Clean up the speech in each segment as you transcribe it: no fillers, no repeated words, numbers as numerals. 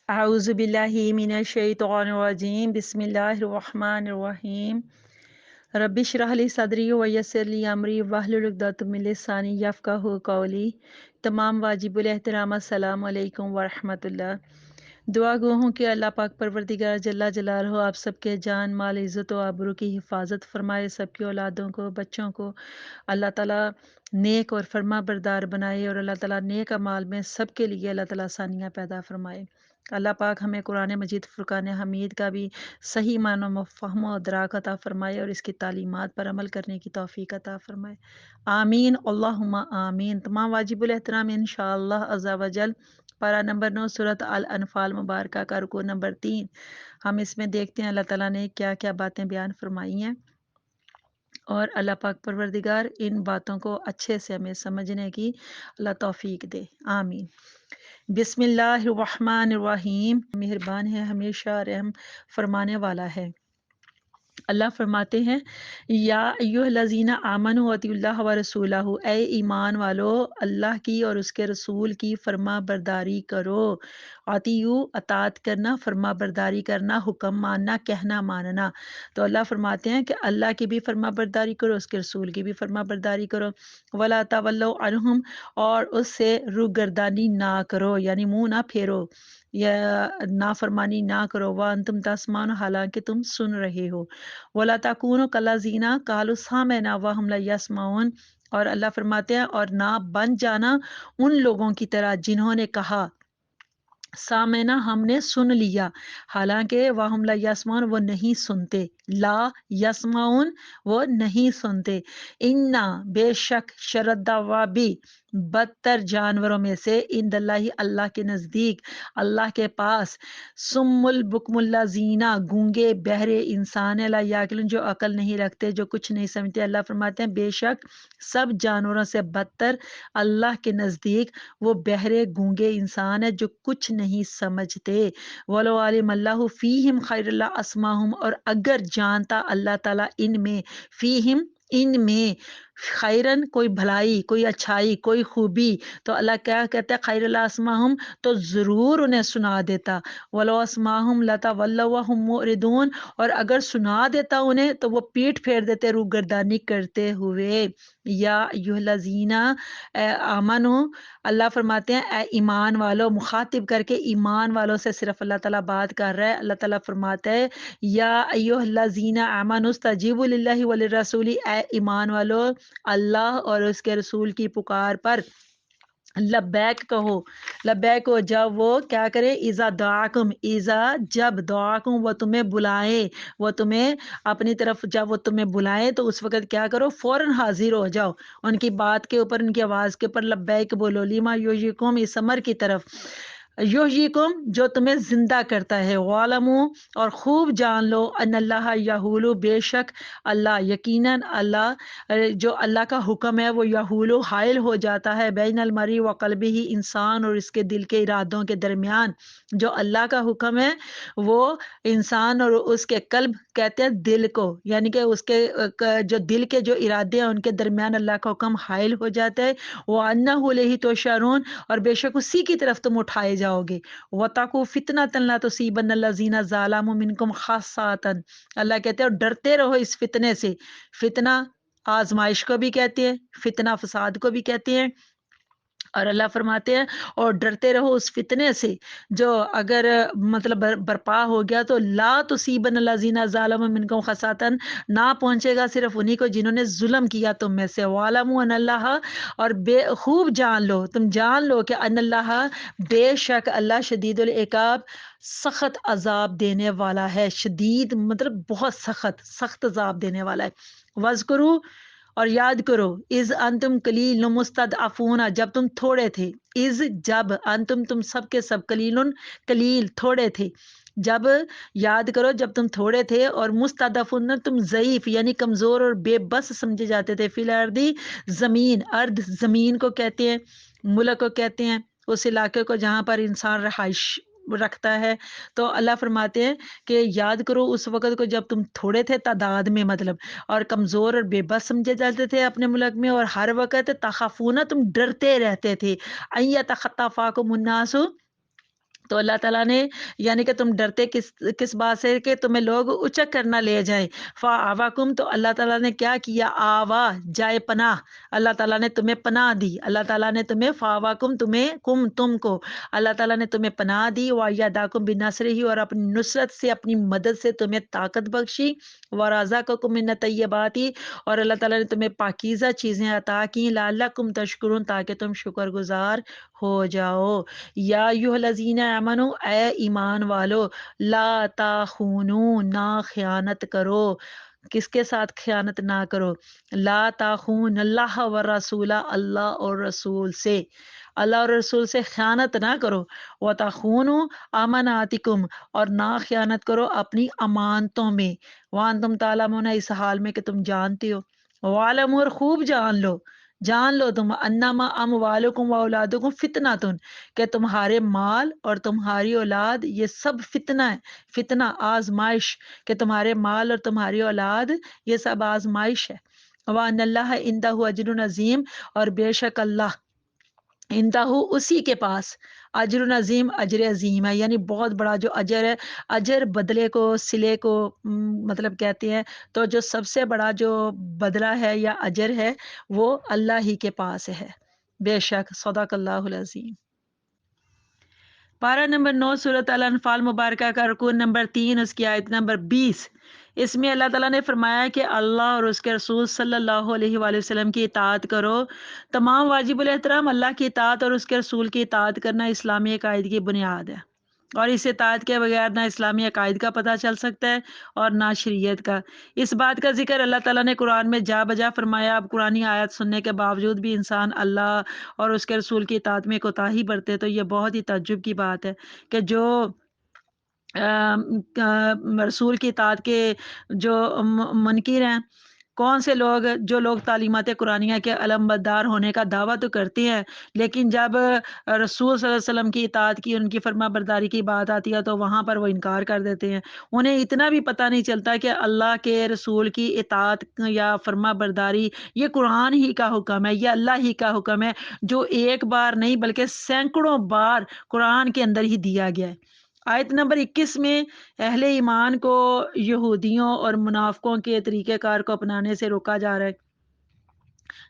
أعوذ بالله من الشيطان الرجيم بسم الله الرحمن الرحيم رب اشرح لي صدري ويسر لي أمري واحلل عقدة من لساني يفقهوا قولي تمام واجب الاحترام السلام علیکم ورحمۃ اللہ۔ دعا گو ہوں کہ اللہ پاک پروردگار جل جلالہ آپ سب کے جان مال عزت و آبرو کی حفاظت فرمائے، سب کی اولادوں کو بچوں کو اللہ تعالیٰ نیک اور فرما بردار بنائے، اور اللہ تعالیٰ نیک اعمال میں سب کے لیے اللہ تعالیٰ آسانیاں پیدا فرمائے۔ اللہ پاک ہمیں قرآن مجید فرقان حمید کا بھی صحیح معنی و فہم و ادراک عطا فرمائے، اور اس کی تعلیمات پر عمل کرنے کی توفیق عطا فرمائے، آمین اللہم آمین۔ تمام واجب الاحترام انشاءاللہ عز و جل پارہ نمبر 9 سورۃ الانفال مبارکہ کا رکوع نمبر 3، ہم اس میں دیکھتے ہیں اللہ تعالیٰ نے کیا کیا باتیں بیان فرمائی ہیں، اور اللہ پاک پروردگار ان باتوں کو اچھے سے ہمیں سمجھنے کی اللہ توفیق دے، آمین۔ بسم اللہ الرحمن الرحیم، مہربان ہے، ہمیشہ رحم فرمانے والا ہے۔ اللہ فرماتے ہیں یا ایھا الذین آمنوا اطیعوا اللہ ورسولہ، اے ایمان والو اللہ کی اور اس کے رسول کی فرما برداری کرو۔ اطیعوا اطاعت کرنا، فرما برداری کرنا، حکم ماننا، کہنا ماننا۔ تو اللہ فرماتے ہیں کہ اللہ کی بھی فرما برداری کرو، اس کے رسول کی بھی فرما برداری کرو۔ ولا تولوا عنہم، اور اس سے روگردانی نہ کرو، یعنی منہ نہ پھیرو یا نافرمانی نہ کرو، وانتم تسمعون، حالانکہ تم سن رہے ہو۔ وَلَا تَكُونُوا كَالَّذِينَ قَالُوا سَمِعْنَا وَهُمْ لَا يَسْمَعُونَ، اور اللہ فرماتے ہیں اور نہ بن جانا ان لوگوں کی طرح جنہوں نے کہا سامعنا ہم نے سن لیا، حالانکہ وَهُمْ لَا يَسْمَعُونَ وہ نہیں سنتے، لا یسمعون وہ نہیں سنتے۔ انا بے شک شردوابی بدتر جانوروں میں سے عند اللہ اللہ کے نزدیک، اللہ کے پاس، سم البکم الذین گونگے بہرے انسان لا یعقلون جو عقل نہیں رکھتے، جو کچھ نہیں سمجھتے۔ اللہ فرماتے ہیں بے شک سب جانوروں سے بدتر اللہ کے نزدیک وہ بہرے گونگے انسان ہے جو کچھ نہیں سمجھتے۔ وَلَوْ عَلِمَ اللَّهُ فِيهِمْ خَيْرًا لَأَسْمَعَهُمْ، اور اگر جانتا اللہ تعالیٰ ان میں، فیہم ان میں، خیرن کوئی بھلائی، کوئی اچھائی، کوئی خوبی، تو اللہ کیا کہتا ہے خیر لاسماہم، تو ضرور انہیں سنا دیتا۔ ولو اسماہم لتولوا وہم معرضون، اور اگر سنا دیتا انہیں تو وہ پیٹھ پھیر دیتے روگردانی کرتے ہوئے۔ یا ایھا الذین آمنو، اللہ فرماتے ہیں اے ایمان والو، مخاطب کر کے ایمان والوں سے صرف اللہ تعالیٰ بات کر رہا ہے۔ اللہ تعالیٰ فرماتا ہے یا ایھا الذین آمنوا استجیبوا للہ وللرسول، اے ایمان والو اللہ اور اس کے رسول کی پکار پر لبیک کہو، لبیک ہو جب وہ کیا کرے، اذا دعاکم، اذا جب دعاکم وہ تمہیں بلائے، وہ تمہیں اپنی طرف جب وہ تمہیں بلائیں تو اس وقت کیا کرو، فوراً حاضر ہو جاؤ ان کی بات کے اوپر، ان کی آواز کے اوپر لبیک بولو۔ لیما یحییکم، اس امر کی طرف، یحییکم جو تمہیں زندہ کرتا ہے، وعلموا اور خوب جان لو، ان اللہ یحول، بے شک اللہ، یقیناً اللہ جو اللہ کا حکم ہے وہ یحول حائل ہو جاتا ہے، بین المرء و قلبہ، انسان اور اس کے دل کے ارادوں کے درمیان۔ جو اللہ کا حکم ہے وہ انسان اور اس کے قلب، کہتے ہیں دل کو، یعنی کہ اس کے جو دل کے جو ارادے ہیں ان کے درمیان اللہ کا حکم حائل ہو جاتا ہے۔ وَأَنَّهُ إِلَيْهِ تُحْشَرُونَ، اور بے شک اسی کی طرف تم اٹھائے جاؤ گے۔ وَاتَّقُوا فِتْنَةً لَا تُصِيبَنَّ الَّذِينَ ظَلَمُوا مِنكُمْ خَاصَّةً، اللہ کہتے ہیں اور ڈرتے رہو اس فتنے سے۔ فتنہ آزمائش کو بھی کہتے ہیں، فتنہ فساد کو بھی کہتے ہیں، اور اللہ فرماتے ہیں اور ڈرتے رہو اس فتنے سے جو اگر مطلب برپا ہو گیا تو لا تصیبن الذین ظلموا منکم خاصۃ، نہ پہنچے گا صرف انہی کو جنہوں نے ظلم کیا تم میں سے۔ وَاعْلَمُوا أَنَّ اللَّهَ، اور بے خوب جان لو، تم جان لو کہ ان اللہ، بے شک اللہ شدید العقاب، سخت عذاب دینے والا ہے۔ شدید مطلب بہت سخت، سخت عذاب دینے والا ہے۔ وَاذْكُرُوا، اور یاد کرو، اذ انتم قلیل مستضعفون، جب تم تھوڑے تھے، اذ جب، انتم تم سب کے سب، قلیل قلیل تھوڑے تھے، جب یاد کرو جب تم تھوڑے تھے، اور مستضعفون تم ضعیف یعنی کمزور اور بے بس سمجھے جاتے تھے، فی الارض زمین، ارض زمین کو کہتے ہیں، ملک کو کہتے ہیں اس علاقے کو جہاں پر انسان رہائش رکھتا ہے۔ تو اللہ فرماتے ہیں کہ یاد کرو اس وقت کو جب تم تھوڑے تھے تعداد میں، مطلب اور کمزور اور بے بس سمجھے جاتے تھے اپنے ملک میں، اور ہر وقت تخافون تم ڈرتے رہتے تھے، ان یتخطفاکم الناس، تو اللہ تعالیٰ نے یعنی کہ تم ڈرتے کس بات سے کہ تمہیں لوگ اچک کرنا لے جائیں. فآواکم، تو اللہ تعالیٰ نے کیا کیا؟ آوا، جائے پناہ. اللہ تعالیٰ نے تمہیں پناہ دی. اللہ تعالیٰ نے تمہیں فآواکم، تم کو اللہ تعالیٰ نے تمہیں پناہ دی. وایداکم بنصرہ، اور اپنی نصرت سے، اپنی مدد سے تمہیں طاقت بخشی. ورزقکم من الطیبات، اور اللہ تعالیٰ نے تمہیں پاکیزہ چیزیں عطا کی. لعلکم تشکرون، تاکہ تم شکر گزار ہو جاؤ. یا ایھا الذین آمنو، اے ایمان والو، لا تخونو، نہ خیانت کرو. کس کے ساتھ خیانت نہ کرو؟ لا تخون اللہ و رسول، اللہ اور رسول سے، اللہ اور رسول سے خیانت نہ کرو. وتخونوا اماناتکم، اور نہ خیانت کرو اپنی امانتوں میں. وانتم تعلمون، اس حال میں کہ تم جانتے ہو. وعلموا، اور خوب جان لو تم، انما اموالکم و اولادکم فتنۃ، کہ تمہارے مال اور تمہاری اولاد یہ سب فتنہ ہے. فتنہ آزمائش، کہ تمہارے مال اور تمہاری اولاد یہ سب آزمائش ہے. وان اللہ عندہ اجر عظیم، اور بے شک اللہ عندہ، اسی کے پاس، اجر عظیم، اجر عظیم ہے، یعنی بہت بڑا جو اجر ہے. اجر بدلے کو، صلے کو مطلب کہتے ہیں. تو جو سب سے بڑا جو بدلہ ہے یا اجر ہے وہ اللہ ہی کے پاس ہے. بے شک، صدق اللہ العظیم. پارہ نمبر 9 سورۃ الانفال مبارکہ کا رکوع نمبر 3، اس کی آیت نمبر 20. اس میں اللہ تعالیٰ نے فرمایا کہ اللہ اور اس کے رسول صلی اللہ علیہ وآلہ وسلم کی اطاعت کرو. تمام واجب الاحترام اللہ کی اطاعت اور اس کے رسول کی اطاعت کرنا اسلامی عقائد کی بنیاد ہے، اور اس اطاعت کے بغیر نہ اسلامی عقائد کا پتہ چل سکتا ہے اور نہ شریعت کا. اس بات کا ذکر اللہ تعالیٰ نے قرآن میں جا بجا فرمایا. اب قرآنی آیت سننے کے باوجود بھی انسان اللہ اور اس کے رسول کی اطاعت میں کوتاہی برتے تو یہ بہت ہی تعجب کی بات ہے کہ جو رسول کی اطاعت کے جو منکر ہیں، کون سے لوگ، جو لوگ تعلیمات قرآنیہ کے علمبردار ہونے کا دعویٰ تو کرتے ہیں، لیکن جب رسول صلی اللہ علیہ وسلم کی اطاعت کی، ان کی فرما برداری کی بات آتی ہے تو وہاں پر وہ انکار کر دیتے ہیں. انہیں اتنا بھی پتہ نہیں چلتا کہ اللہ کے رسول کی اطاعت یا فرما برداری یہ قرآن ہی کا حکم ہے، یہ اللہ ہی کا حکم ہے، جو ایک بار نہیں بلکہ سینکڑوں بار قرآن کے اندر ہی دیا گیا ہے. آیت نمبر 21 میں اہل ایمان کو یہودیوں اور منافقوں کے طریقہ کار کو اپنانے سے روکا جا رہا ہے.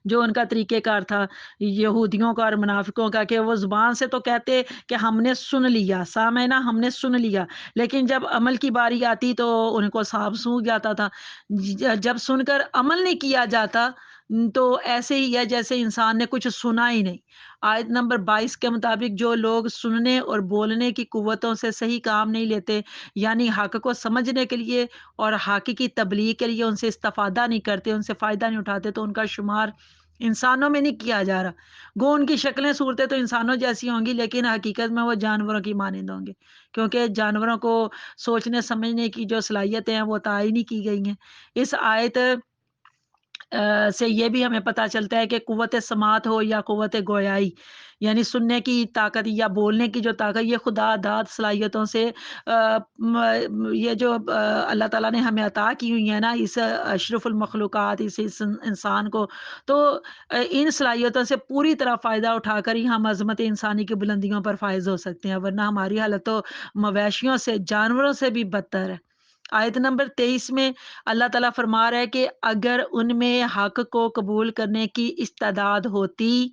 جو ان کا طریقہ کار تھا یہودیوں کا اور منافقوں کا، کہ وہ زبان سے تو کہتے کہ ہم نے سن لیا، سامعنا ہم نے سن لیا، لیکن جب عمل کی باری آتی تو ان کو سانپ سونکھ جاتا تھا. جب سن کر عمل نہیں کیا جاتا تو ایسے ہی ہے جیسے انسان نے کچھ سنا ہی نہیں. آیت نمبر 22 کے مطابق جو لوگ سننے اور بولنے کی قوتوں سے صحیح کام نہیں لیتے، یعنی حق کو سمجھنے کے لیے اور حق کی تبلیغ کے لیے ان سے استفادہ نہیں کرتے، ان سے فائدہ نہیں اٹھاتے، تو ان کا شمار انسانوں میں نہیں کیا جا رہا. گو ان کی شکلیں صورتیں تو انسانوں جیسی ہوں گی، لیکن حقیقت میں وہ جانوروں کی مانند ہوں گے، کیونکہ جانوروں کو سوچنے سمجھنے کی جو صلاحیتیں ہیں وہ تعین نہیں کی گئی ہیں. اس آیت سے یہ بھی ہمیں پتہ چلتا ہے کہ قوت سماعت ہو یا قوت گویائی، یعنی سننے کی طاقت یا بولنے کی جو طاقت، یہ خدا داد صلاحیتوں سے یہ جو اللہ تعالیٰ نے ہمیں عطا کی ہوئی ہیں نا، اس اشرف المخلوقات، اس انسان کو، تو ان صلاحیتوں سے پوری طرح فائدہ اٹھا کر ہی ہم عظمت انسانی کی بلندیوں پر فائز ہو سکتے ہیں، ورنہ ہماری حالت تو مویشیوں سے، جانوروں سے بھی بدتر ہے. آیت نمبر 23 میں اللہ تعالیٰ فرما رہا ہے کہ اگر ان میں حق کو قبول کرنے کی استعداد ہوتی،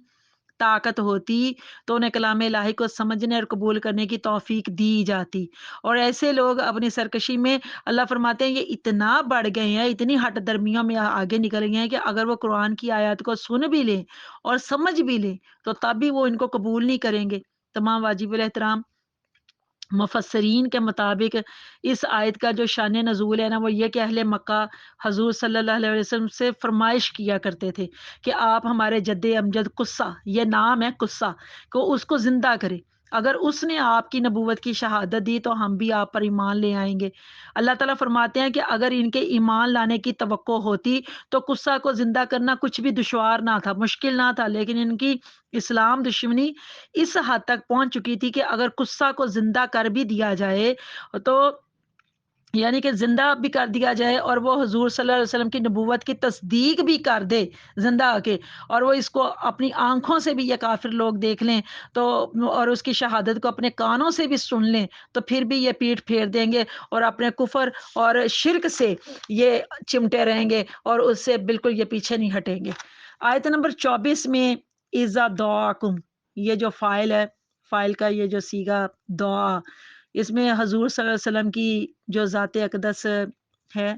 طاقت ہوتی، تو انہیں کلام الہی کو سمجھنے اور قبول کرنے کی توفیق دی جاتی. اور ایسے لوگ اپنی سرکشی میں، اللہ فرماتے ہیں یہ اتنا بڑھ گئے ہیں، اتنی ہٹ درمیوں میں آگے نکل گئے ہیں کہ اگر وہ قرآن کی آیات کو سن بھی لیں اور سمجھ بھی لیں تو تب بھی وہ ان کو قبول نہیں کریں گے. تمام واجب الاحترام مفسرین کے مطابق اس آیت کا جو شان نزول ہے نا، وہ یہ کہ اہل مکہ حضور صلی اللہ علیہ وسلم سے فرمائش کیا کرتے تھے کہ آپ ہمارے جد امجد قصہ، یہ نام ہے قصہ، کو اس کو زندہ کریں. اگر اس نے آپ کی نبوت کی شہادت دی تو ہم بھی آپ پر ایمان لے آئیں گے. اللہ تعالیٰ فرماتے ہیں کہ اگر ان کے ایمان لانے کی توقع ہوتی تو قصہ کو زندہ کرنا کچھ بھی دشوار نہ تھا، مشکل نہ تھا، لیکن ان کی اسلام دشمنی اس حد تک پہنچ چکی تھی کہ اگر قصہ کو زندہ کر بھی دیا جائے تو یعنی کہ زندہ بھی کر دیا جائے اور وہ حضور صلی اللہ علیہ وسلم کی نبوت کی تصدیق بھی کر دے زندہ آ کے، اور وہ اس کو اپنی آنکھوں سے بھی یہ کافر لوگ دیکھ لیں تو، اور اس کی شہادت کو اپنے کانوں سے بھی سن لیں، تو پھر بھی یہ پیٹھ پھیر دیں گے اور اپنے کفر اور شرک سے یہ چمٹے رہیں گے اور اس سے بالکل یہ پیچھے نہیں ہٹیں گے۔ آیت نمبر 24 میں اذا دعاکم، یہ جو فائل ہے، فائل کا یہ جو صیغہ دعا، اس میں حضور صلی اللہ علیہ وسلم کی جو ذات اقدس ہے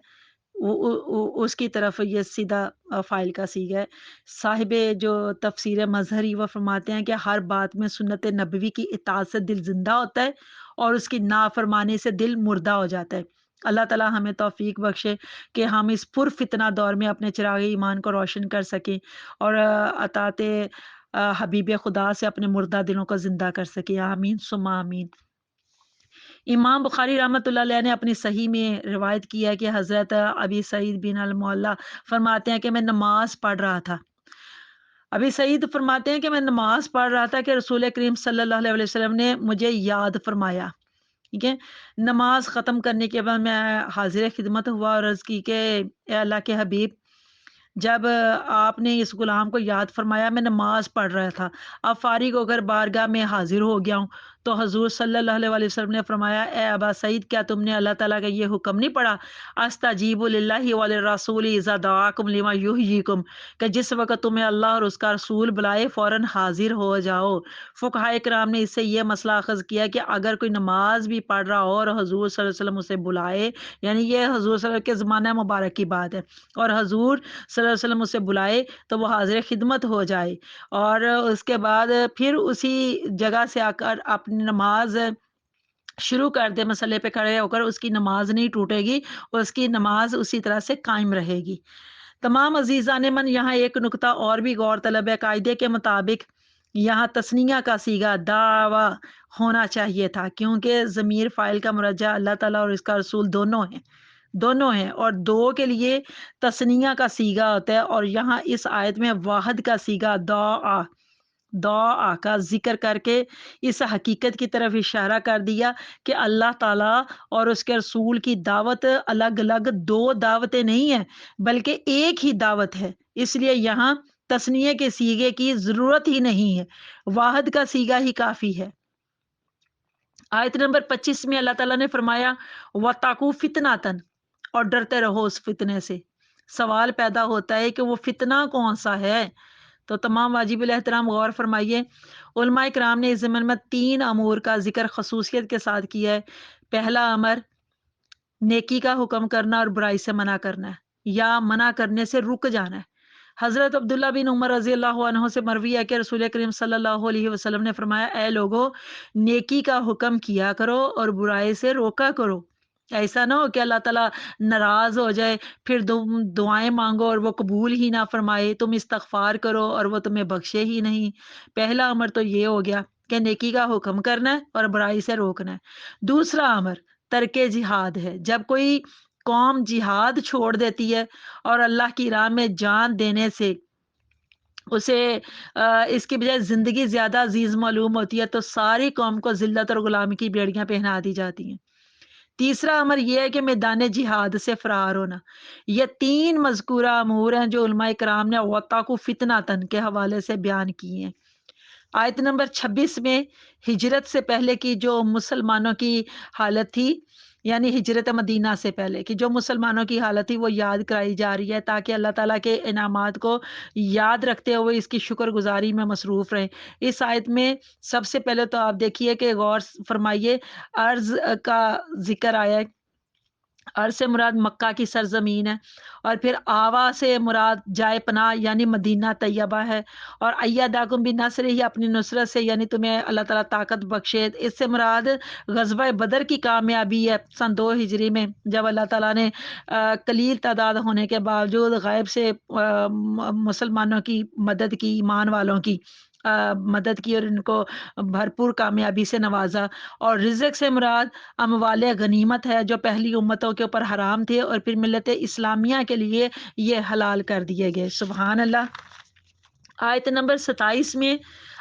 اس کی طرف یہ سیدھا فائل کا صیغہ ہے۔ صاحب جو تفسیر مظہری وہ فرماتے ہیں کہ ہر بات میں سنت نبوی کی اطاعت سے دل زندہ ہوتا ہے اور اس کی نافرمانی سے دل مردہ ہو جاتا ہے۔ اللہ تعالیٰ ہمیں توفیق بخشے کہ ہم اس پر فتنہ دور میں اپنے چراغ ایمان کو روشن کر سکیں اور اطاعت حبیب خدا سے اپنے مردہ دلوں کو زندہ کر سکیں۔ آمین ثم آمین۔ امام بخاری رحمۃ اللہ علیہ نے اپنی صحیح میں روایت کیا ہے کہ حضرت ابی سعید بن المعلا فرماتے ہیں کہ میں نماز پڑھ رہا تھا۔ ابی سعید فرماتے ہیں کہ میں نماز پڑھ رہا تھا کہ رسول کریم صلی اللہ علیہ وسلم نے مجھے یاد فرمایا۔ ٹھیک ہے، نماز ختم کرنے کے بعد میں حاضر خدمت ہوا اور عرض کی کہ اے اللہ کے حبیب، جب آپ نے اس غلام کو یاد فرمایا میں نماز پڑھ رہا تھا، اب فارغ ہو کر بارگاہ میں حاضر ہو گیا ہوں، تو حضور صلی اللہ علیہ وسلم نے فرمایا اے ابا سعید، کیا تم نے اللہ تعالیٰ کا یہ حکم نہیں پڑھا استجیب للہ وللرسول اذا دعاکم لما یحییکم، کہ جس وقت تمہیں اللہ اور اس کا رسول بلائے فوراً حاضر ہو جاؤ۔ فقہائے کرام نے اس سے یہ مسئلہ اخذ کیا کہ اگر کوئی نماز بھی پڑھ رہا ہو اور حضور صلی اللہ علیہ وسلم اسے بلائے، یعنی یہ حضور صلی اللہ علیہ وسلم کے زمانہ مبارک کی بات ہے، اور حضور صلی اللہ علیہ وسلم اسے بلائے تو وہ حاضر خدمت ہو جائے، اور اس کے بعد پھر اسی جگہ سے آ کر اپنی نماز شروع کر دے، مسئلے پہ کھڑے ہو کر، اس کی نماز نہیں ٹوٹے گی، اس کی نماز اسی طرح سے قائم رہے گی۔ تمام عزیزان من، یہاں ایک نکتہ اور بھی غور طلب ہے۔ قاعدے کے مطابق یہاں تثنیہ کا صیغہ دعویٰ ہونا چاہیے تھا، کیونکہ ضمیر فاعل کا مرجع اللہ تعالیٰ اور اس کا رسول دونوں ہیں، اور دو کے لیے تثنیہ کا صیغہ ہوتا ہے، اور یہاں اس آیت میں واحد کا صیغہ دعا کا ذکر کر کے اس حقیقت کی طرف اشارہ کر دیا کہ اللہ تعالیٰ اور اس کے رسول کی دعوت الگ الگ دو دعوتیں نہیں ہیں بلکہ ایک ہی دعوت ہے، اس لیے یہاں تثنیہ کے صیغے کی ضرورت ہی نہیں ہے، واحد کا صیغہ ہی کافی ہے۔ آیت نمبر 25 میں اللہ تعالیٰ نے فرمایا وَاتَّقُوا فِتْنَةً، اور ڈرتے رہو اس فتنے سے۔ سوال پیدا ہوتا ہے کہ وہ فتنہ کون سا ہے؟ تو تمام واجب الاحترام غور فرمائیے، علماء کرام نے اس ضمن میں 3 امور کا ذکر خصوصیت کے ساتھ کیا ہے۔ پہلا امر نیکی کا حکم کرنا اور برائی سے منع کرنا ہے، یا منع کرنے سے رک جانا ہے۔ حضرت عبداللہ بن عمر رضی اللہ عنہ سے مروی ہے کہ رسول کریم صلی اللہ علیہ وسلم نے فرمایا اے لوگو، نیکی کا حکم کیا کرو اور برائی سے روکا کرو۔ ایسا نہ ہو کہ اللہ تعالیٰ ناراض ہو جائے، پھر تم دعائیں مانگو اور وہ قبول ہی نہ فرمائے، تم استغفار کرو اور وہ تمہیں بخشے ہی نہیں۔ پہلا امر تو یہ ہو گیا کہ نیکی کا حکم کرنا ہے اور برائی سے روکنا ہے۔ دوسرا امر ترک جہاد ہے۔ جب کوئی قوم جہاد چھوڑ دیتی ہے اور اللہ کی راہ میں جان دینے سے اسے اس کی بجائے زندگی زیادہ عزیز معلوم ہوتی ہے، تو ساری قوم کو ذلت اور غلامی کی بیڑیاں پہنا دی جاتی ہیں۔ تیسرا امر یہ ہے کہ میدان جہاد سے فرار ہونا۔ یہ 3 مذکورہ امور ہیں جو علماء کرام نے وَاتَّقُوا فِتْنَةً کے حوالے سے بیان کیے ہیں۔ آیت نمبر 26 میں ہجرت سے پہلے کی جو مسلمانوں کی حالت تھی، یعنی ہجرت مدینہ سے پہلے کی جو مسلمانوں کی حالت تھی، وہ یاد کرائی جا رہی ہے تاکہ اللہ تعالیٰ کے انعامات کو یاد رکھتے ہوئے اس کی شکر گزاری میں مصروف رہیں۔ اس آیت میں سب سے پہلے تو آپ دیکھیے کہ غور فرمائیے، عرض کا ذکر آیا ہے۔ عرض سے مراد مکہ کی سرزمین ہے، اور پھر آوا سے مراد جائے پناہ یعنی مدینہ طیبہ ہے، اور ایداکم بنصرہ اپنی نصرت سے، یعنی تمہیں اللہ تعالیٰ طاقت بخشے۔ اس سے مراد غزوہ بدر کی کامیابی ہے سن 2 ہجری میں، جب اللہ تعالیٰ نے قلیل تعداد ہونے کے باوجود غیب سے مسلمانوں کی مدد کی، ایمان والوں کی مدد کی اور ان کو بھرپور کامیابی سے نوازا۔ اور رزق سے مراد اموال غنیمت ہے جو پہلی امتوں کے اوپر حرام تھے اور پھر ملت اسلامیہ کے لیے یہ حلال کر دیے گئے۔ سبحان اللہ۔ آیت نمبر 27 میں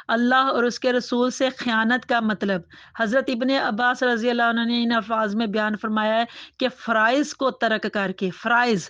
اللہ اور اس کے رسول سے خیانت کا مطلب۔ حضرت ابن عباس رضی اللہ عنہ نے ان الفاظ میں بیان فرمایا ہے کہ فرائض کو ترک کر کے، فرائض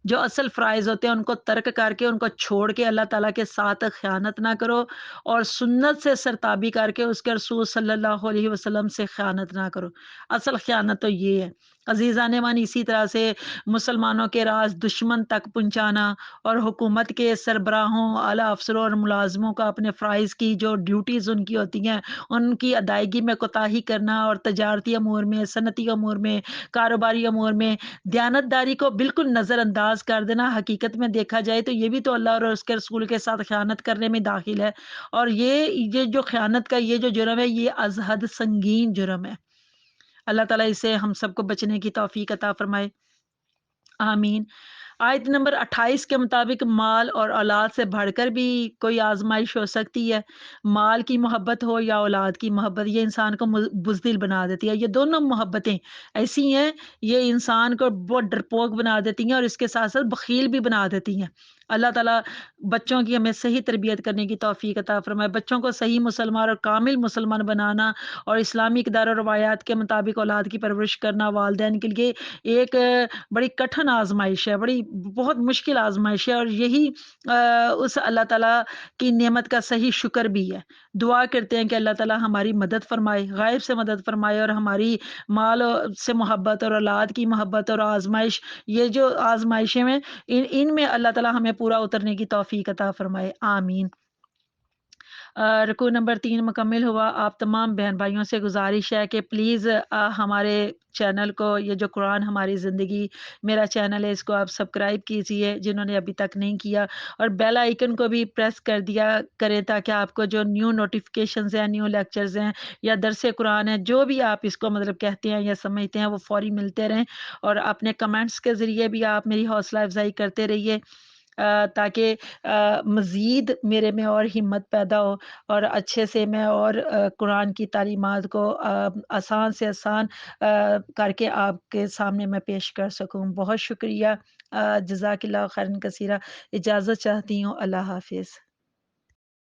جو اصل فرائض ہوتے ہیں ان کو ترک کر کے، ان کو چھوڑ کے اللہ تعالیٰ کے ساتھ خیانت نہ کرو، اور سنت سے سرتابی کر کے اس کے رسول صلی اللہ علیہ وسلم سے خیانت نہ کرو۔ اصل خیانت تو یہ ہے عزیزان من۔ اسی طرح سے مسلمانوں کے راز دشمن تک پہنچانا، اور حکومت کے سربراہوں، اعلیٰ افسروں اور ملازموں کا اپنے فرائض کی جو ڈیوٹیز ان کی ہوتی ہیں ان کی ادائیگی میں کوتاہی کرنا، اور تجارتی امور میں، صنعتی امور میں، کاروباری امور میں دیانتداری کو بالکل نظر انداز کر دینا، حقیقت میں دیکھا جائے تو یہ بھی تو اللہ اور اس کے رسول کے ساتھ خیانت کرنے میں داخل ہے۔ اور یہ جو خیانت کا یہ جو جرم ہے یہ از حد سنگین جرم ہے۔ اللہ تعالیٰ اسے ہم سب کو بچنے کی توفیق عطا فرمائے، آمین۔ آیت نمبر 28 کے مطابق مال اور اولاد سے بڑھ کر بھی کوئی آزمائش ہو سکتی ہے۔ مال کی محبت ہو یا اولاد کی محبت، یہ انسان کو بزدل بنا دیتی ہے۔ یہ دونوں محبتیں ایسی ہیں، یہ انسان کو بہت ڈرپوک بنا دیتی ہیں اور اس کے ساتھ ساتھ بخیل بھی بنا دیتی ہیں۔ اللہ تعالیٰ بچوں کی ہمیں صحیح تربیت کرنے کی توفیق عطا فرمائے، بچوں کو صحیح مسلمان اور کامل مسلمان بنانا اور اسلامی اقدار و روایات کے مطابق اولاد کی پرورش کرنا والدین کے لیے ایک بڑی کٹھن آزمائش ہے، بڑی بہت مشکل آزمائش ہے، اور یہی اس اللہ تعالیٰ کی نعمت کا صحیح شکر بھی ہے۔ دعا کرتے ہیں کہ اللہ تعالیٰ ہماری مدد فرمائے، غائب سے مدد فرمائے، اور ہماری مال سے محبت اور اولاد کی محبت اور آزمائش، یہ جو آزمائشیں ہیں ان میں اللہ تعالیٰ ہمیں پورا اترنے کی توفیق عطا فرمائے، آمین۔ رکوع نمبر 3 مکمل ہوا۔ آپ تمام بہن بھائیوں سے گزارش ہے کہ پلیز ہمارے چینل کو، یہ جو قرآن ہماری زندگی میرا چینل ہے، اس کو آپ سبسکرائب کیجئے جنہوں نے ابھی تک نہیں کیا، اور بیل آئیکن کو بھی پریس کر دیا کریں تاکہ آپ کو جو نیو نوٹیفیکیشنز ہیں، نیو لیکچرز ہیں یا درس قرآن ہے، جو بھی آپ اس کو مطلب کہتے ہیں یا سمجھتے ہیں، وہ فوری ملتے رہیں۔ اور اپنے کمنٹس کے ذریعے بھی آپ میری حوصلہ افزائی کرتے رہیے تاکہ مزید میرے میں اور ہمت پیدا ہو، اور اچھے سے میں اور قرآن کی تعلیمات کو آسان سے آسان کر کے آپ کے سامنے میں پیش کر سکوں۔ بہت شکریہ، جزاک اللہ خیرن کثیرہ۔ اجازت چاہتی ہوں، اللہ حافظ۔